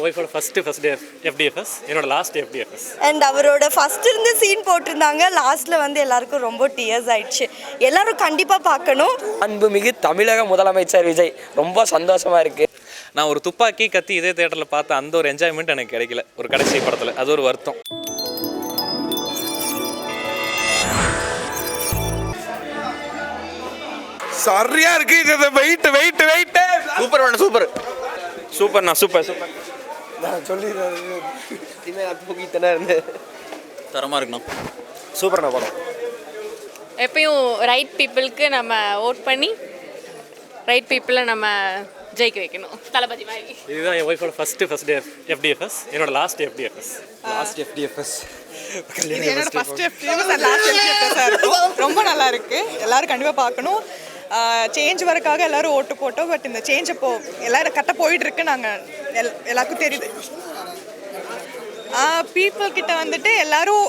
ஒய்ஃபோட first day FDFS, என்னோட last FDFS. And அவரோட ஃபர்ஸ்ட் இருந்த சீன் போட்டிருந்தாங்க, லாஸ்ட்டில் வந்து எல்லாருக்கும் ரொம்ப டியர்ஸ் ஆயிடுச்சு. எல்லாரும் கண்டிப்பாக பார்க்கணும். அன்புமிகு தமிழக முதலமைச்சர் விஜய் ரொம்ப சந்தோஷமாக இருக்குது. நான் ஒரு துப்பாக்கி கத்தி இதே தேட்டரில் பார்த்த அந்த ஒரு என்ஜாய்மெண்ட் எனக்கு கிடைக்கல ஒரு கடைசி படத்தில், அது ஒரு வருத்தம். சரியா இருக்கு. இது வெயிட் சூப்பர் வேணும். சூப்பர்ண்ணா. சூப்பர் நான் சொல்லிடுறேன் தரமாக இருக்குண்ணா. சூப்பர்ண்ணா படம். எப்பயும் ரைட் பீப்புளுக்கு நம்ம ஓட் பண்ணி ரைட் பீப்புளை நம்ம ஜெயிக்க வைக்கணும், தளபதி மாதிரி. இதுதான் என் ஒய்ஃபோட ஃபர்ஸ்ட் டே FDFS, என்னோட லாஸ்ட் FDFS. என்னோட first FDFS and last FDFS ரொம்ப நல்லா இருக்கு. எல்லாரும் கண்டிப்பாக பார்க்கணும். சேஞ்ச் வரக்காக எல்லாரும் ஓட்டு போட்டோம். பட் இந்த சேஞ்ச் இப்போ எல்லாரும் கரெக்டாக போயிட்டு இருக்கு. நாங்கள் எல்லாருக்கும் தெரியுது. பீப்புள் கிட்ட வந்துட்டு எல்லாரும்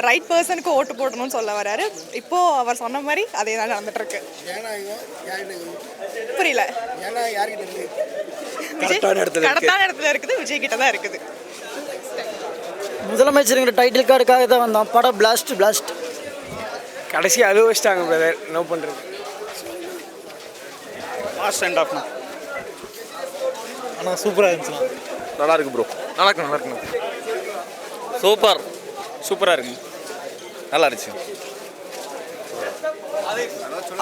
ரைட் பர்சனுக்கு ஓட்டு போடணும்னு சொல்ல வராரு. இப்போ அவர் சொன்ன மாதிரி அதே தான் நடந்துட்டு இருக்கு. புரியல. கரெக்டான இடத்துல இருக்குது. விஜய் கிட்ட தான் இருக்குது. முதலமைச்சருங்கிற டைட்டில் கார்டுக்காக தான் வந்தோம். படம் பிளாஸ்ட் கடைசி அழுவ வச்சிட்டாங்க பிரதர். நோ பண்ணுறது லாஸ்ட் அண்ட் ஆஃப்ண்ணா. ஆனால் சூப்பராக இருந்துச்சுண்ணா. நல்லா இருக்கு ப்ரோ. நல்லா இருக்குண்ணா. சூப்பராக இருக்குங்க. நல்லா இருந்துச்சு.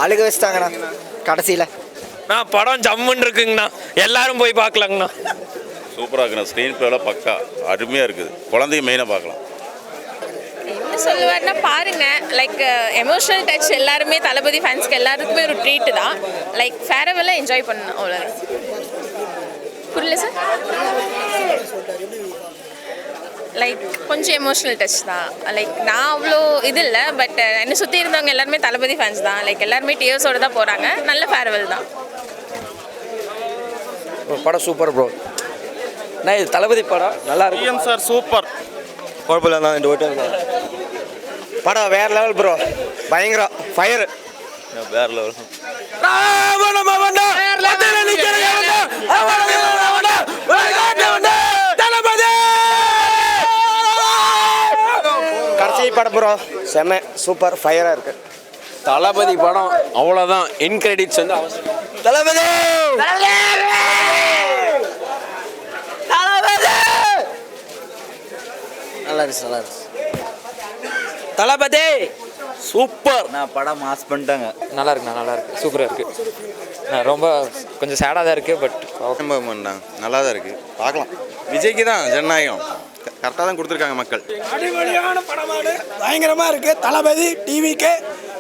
அழுக வச்சிட்டாங்கண்ணா கடைசியில். நான் படம் ஜம்முன்னு இருக்குங்கண்ணா, எல்லாரும் போய் பார்க்கலாங்கண்ணா. சூப்பராக இருக்குண்ணா. ஸ்க்ரீன் பிளேலாம் பக்கா அருமையாக இருக்குது. குழந்தைங்க மெயினாக பார்க்கலாம். என்ன சொல்லுவார்னா பாருங்க, லைக் எமோஷனல் டச் எல்லாருமே தளபதி ஃபேன்ஸ்க்கு எல்லாருக்குமே ஒரு ட்ரீட் தான். லைக் ஃபேரவெல்லாம் என்ஜாய் பண்ணணும், அவ்வளோ. புரியல சார். லைக் கொஞ்சம் எமோஷ்னல் டச் தான். லைக் நான் அவ்வளோ இது இல்லை, பட் என்னை சுற்றி இருந்தவங்க எல்லாருமே தளபதி ஃபேன்ஸ் தான். லைக் எல்லாருமே டியர்ஸோடு தான் போகிறாங்க. நல்ல ஃபேர்வெல் தான். படம் சூப்பர் ப்ரோ. நான் இது தளபதி படம் நல்லா இருக்கு சார். சூப்பர். குழப்பம் தான் இந்த ஓட்டு படம் வேற லெவல் ப்ரோ. பயங்கரம் ஃபயர். வேற லெவல். கடைசி படம் ப்ரோ செம்ம சூப்பர் ஃபயராக இருக்கு. தளபதி படம் அவ்வளோதான். என் கிரெடிட்ஸ் வந்து அவசியம். தளபதி நல்லா இருக்கு. தளபதி சூப்பர். நான் படம் மாஸ் பண்ணிட்டாங்க. நல்லா இருக்கு. சூப்பராக இருக்குது. ரொம்ப கொஞ்சம் சேடாக தான் இருக்குது, பட் நல்லா தான் இருக்குது. பார்க்கலாம். விஜய்க்கு தான் ஜனநாயகம் கரெக்டாக தான் கொடுத்துருக்காங்க மக்கள். அடிப்படையான படமாடு பயங்கரமாக இருக்குது. தளபதி டிவிக்கு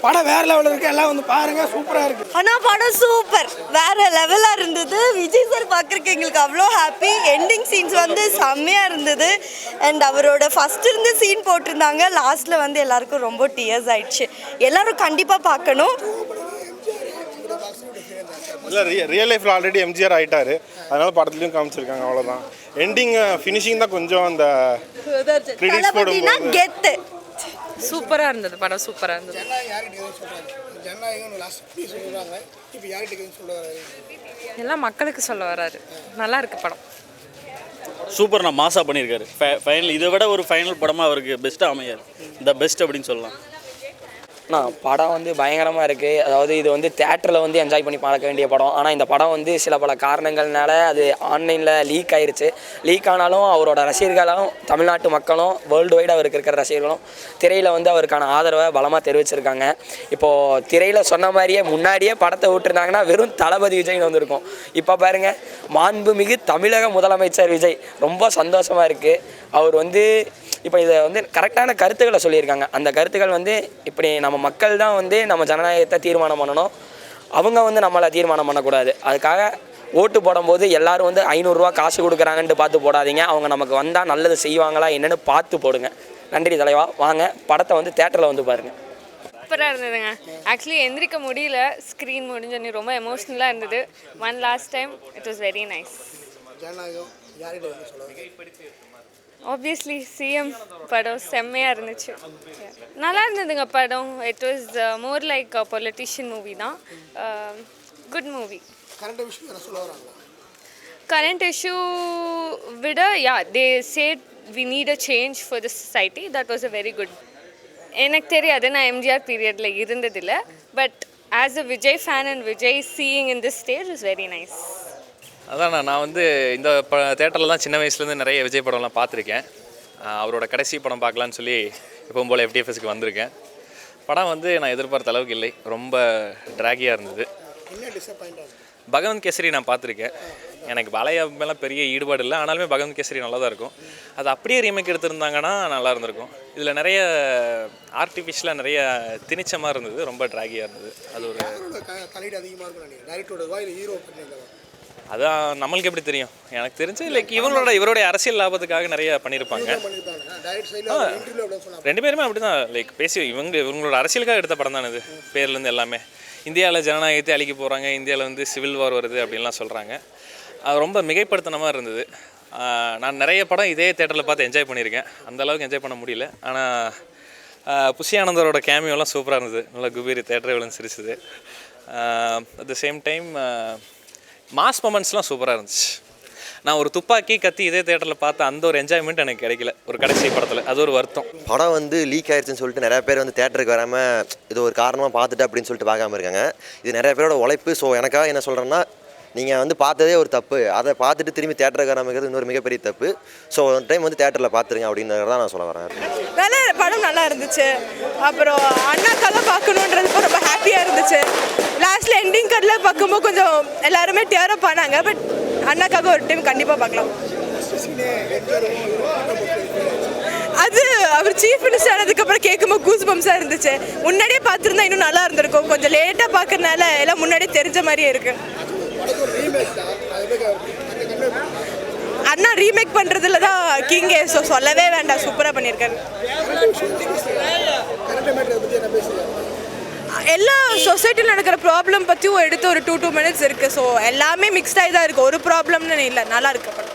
படம் வேற லெவலில் இருக்குது. எல்லாம் வந்து பாருங்க, சூப்பராக இருக்குது. ஆனால் படம் சூப்பர், வேற லெவலாக இருந்தது. விஜய் சார் பார்க்குறக்கு எங்களுக்கு அவ்வளோ ஹாப்பி. எண்டிங் சீன்ஸ் வந்து செம்மையாக இருந்தது. அண்ட் அவரோட ஃபர்ஸ்ட் இருந்த சீன் போட்டிருந்தாங்க, லாஸ்ட்டில் வந்து எல்லாருக்கும் ரொம்ப டியர்ஸ் ஆயிடுச்சு. எல்லாரும் கண்டிப்பாக பார்க்கணும். இல்லை, ரியல் லைஃப்பில் ஆல்ரெடி எம்ஜிஆர் ஆகிட்டாரு. அதனால படத்துலையும் காமிச்சிருக்காங்க. அவ்வளோதான். எண்டிங் ஃபினிஷிங் தான் கொஞ்சம் அந்த கிரெடிட்ஸ் போடும்போது கெத்து. சூப்பராக இருந்தது படம். சூப்பராக இருந்தது. எல்லாம் மக்களுக்கு சொல்ல வராரு. நல்லா இருக்கு படம். சூப்பர். நான் மாசா பண்ணியிருக்காரு. ஃபைனல் இதை விட ஒரு ஃபைனல் படமாக அவருக்கு பெஸ்ட்டாக அமையாது. த பெஸ்ட் அப்படின்னு சொல்லலாம். படம் வந்து பயங்கரமாக இருக்குது. அதாவது இது வந்து தேட்டரில் வந்து என்ஜாய் பண்ணி பார்க்க வேண்டிய படம். ஆனால் இந்த படம் வந்து சில பல காரணங்கள்னால அது ஆன்லைனில் லீக் ஆயிடுச்சு. லீக் ஆனாலும் அவரோட ரசிகர்களும் தமிழ்நாட்டு மக்களும் வேர்ல்டு வைடு அவருக்கு இருக்கிற ரசிகர்களும் திரையில் வந்து அவருக்கான ஆதரவை பலமாக தெரிவிச்சிருக்காங்க. இப்போது திரையில் சொன்ன மாதிரியே முன்னாடியே படத்தை விட்டுருந்தாங்கன்னா வெறும் தளபதி விஜய்னு வந்திருக்கும். இப்போ பாருங்கள், மாண்புமிகு தமிழக முதலமைச்சர் விஜய் ரொம்ப சந்தோஷமாக இருக்குது. அவர் வந்து இப்போ இதை வந்து கரெக்டான கருத்துக்களை சொல்லியிருக்காங்க. அந்த கருத்துக்கள் வந்து இப்படி நம்ம மக்கள் தான் வந்து நம்ம ஜனநாயகத்தை தீர்மானம் பண்ணணும். அவங்க வந்து நம்மளை தீர்மானம் பண்ணக்கூடாது. அதுக்காக ஓட்டு போடும்போது எல்லோரும் வந்து 500 ரூபா காசு கொடுக்குறாங்கன்ட்டு பார்த்து போடாதீங்க. அவங்க நமக்கு வந்தால் நல்லது செய்வாங்களா என்னென்னு பார்த்து போடுங்க. நன்றி தலைவா. வாங்க படத்தை வந்து தேட்டரில் வந்து பாருங்கள். சூப்பராக இருந்ததுங்க. ஆக்சுவலி எந்திரிக்க முடியல. ஸ்க்ரீன் முடிஞ்சோன்னே ரொம்ப எமோஷ்னலாக இருந்தது. One last time it was very nice. Obviously CM படம் செம்மையாக இருந்துச்சு. நல்லா இருந்ததுங்க படம். It was more like politician movie தான். Good movie. கரண்ட் இஷ்யூ விட they said we need a change for the society. That was a very good. எனக்கு தெரியாது, நான் எம்ஜிஆர் பீரியடில் இருந்ததில்லை. But as a Vijay fan and Vijay seeing in this stage is very nice. அதான் நான் வந்து இந்த தேட்டரில் தான் சின்ன வயசுலேருந்து நிறைய விஜய் படம்லாம் பார்த்துருக்கேன். அவரோட கடைசி படம் பார்க்கலான்னு சொல்லி எப்பவும் போல் FTFSக்கு வந்திருக்கேன். படம் வந்து நான் எதிர்பார்த்த அளவுக்கு இல்லை, ரொம்ப ட்ராகியாக இருந்தது. பகவந்த் கேசரி நான் பார்த்துருக்கேன், எனக்கு பாலையா மேலே பெரிய ஈடுபாடு இல்லை, ஆனாலுமே பகவந்த் கேசரி நல்லா தான் இருக்கும். அது அப்படியே ரீமேக் எடுத்திருந்தாங்கன்னா நல்லா இருந்திருக்கும். இதில் நிறைய ஆர்டிஃபிஷியலாக நிறைய திணிச்ச மாதிரி இருந்தது, ரொம்ப ட்ராகியாக இருந்தது. அது ஒரு அதான் நம்மளுக்கு எப்படி தெரியும், எனக்கு தெரிஞ்சு லைக் இவருடைய அரசியல் லாபத்துக்காக நிறைய பண்ணியிருப்பாங்க. ரெண்டு பேருமே அப்படி தான் லைக் பேசி இவங்களோட அரசியலுக்காக எடுத்த படம் தான் இது. பேர்லேருந்து எல்லாமே இந்தியாவில் ஜனநாயகத்தை அழிக்க போகிறாங்க, இந்தியாவில் வந்து சிவில் வார் வருது அப்படின்லாம் சொல்கிறாங்க. அது ரொம்ப மிகைப்படுத்தின மாதிரி இருந்தது. நான் நிறைய படம் இதே தேட்டரில் பார்த்து என்ஜாய் பண்ணியிருக்கேன், அந்தளவுக்கு என்ஜாய் பண்ண முடியல. ஆனால் புஷி ஆனந்தரோட கேமியோலாம் சூப்பராக இருந்தது, நல்லா குபீரி தேட்டரே விழுந்து சிரிச்சுது. At the same time mass மொமெண்ட்ஸ்லாம் சூப்பராக இருந்துச்சு. நான் ஒரு துப்பாக்கி கத்தி இதே தேட்டரில் பார்த்த அந்த ஒரு என்ஜாய்மெண்ட் எனக்கு கிடைக்கல ஒரு கடைசி படத்தில், அது ஒரு வருத்தம். படம் வந்து லீக் ஆயிடுச்சுன்னு சொல்லிட்டு நிறைய பேர் வந்து தேட்டருக்கு வராமல் இது ஒரு காரணமாக பார்த்துட்டு அப்படின்னு சொல்லிட்டு பார்க்காம இருக்காங்க. இது நிறைய பேரோட உழைப்பு. ஸோ எனக்காக என்ன சொல்கிறேன்னா, நீங்கள் வந்து பார்த்ததே ஒரு தப்பு, அதை பார்த்துட்டு திரும்பி தேட்டருக்கு வராமல் இன்னொரு மிகப்பெரிய தப்பு. ஸோ ஒரு டைம் வந்து தேட்டரில் பார்த்துருங்க அப்படின்றத நான் சொல்ல வரேன். நல்ல படம் நல்லா இருந்துச்சு. அப்புறம் அண்ணாக்காக பார்க்கணுன்றதுக்கு ரொம்ப ஹாப்பியாக இருந்துச்சு. லாஸ்ட்டில் எண்டிங் கட்டில் பார்க்கும்போது கொஞ்சம் எல்லாருமே டேரப் ஆனாங்க. பட் அண்ணாக்காக ஒரு டைம் கண்டிப்பாக பார்க்கலாம். அது அவர் சீஃப் மினிஸ்டர் ஆனதுக்கப்புறம் கேட்கும்போது கூஸ் பம்ஸாக இருந்துச்சு. முன்னாடியே பார்த்துருந்தா இன்னும் நல்லா இருந்திருக்கும். கொஞ்சம் லேட்டாக பார்க்கறதுனால எல்லாம் முன்னாடியே தெரிஞ்ச மாதிரியே இருக்குது. அண்ணா ரீமேக் பண்ணுறதுல தான் கிங்கே. ஸோ சொல்லவே வேண்டாம், சூப்பராக பண்ணியிருக்காரு. எல்லா சொசைட்டியில் நடக்கிற ப்ராப்ளம் பற்றியும் எடுத்து ஒரு 2 minutes இருக்குது. ஸோ எல்லாமே மிக்ஸ்டாகி தான் இருக்குது, ஒரு ப்ராப்ளம்னு இல்லை, நல்லா இருக்கு படம்.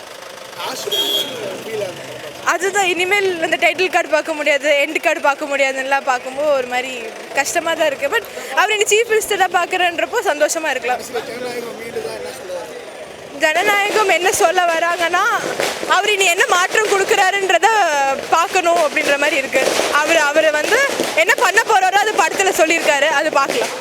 அதுதான் இனிமேல் அந்த டைட்டில் கார்டு பார்க்க முடியாது, எண்டு கார்டு பார்க்க முடியாதுன்னெலாம் பார்க்கும்போது ஒரு மாதிரி கஷ்டமாக தான் இருக்குது. பட் அவர் இன்னைக்கு சீஃப் மினிஸ்டராக பார்க்குறன்றப்போ சந்தோஷமாக இருக்கலாம். ஜனநாயகம் என்ன சொல்ல வராங்கன்னா, அவர் இனி என்ன மாற்றம் கொடுக்குறாருன்றத பார்க்கணும் அப்படின்ற மாதிரி இருக்குது. அவர் வந்து என்ன பண்ண போகிறாரோ அது படத்தில் சொல்லியிருக்காரு, அது பார்க்கலாம்.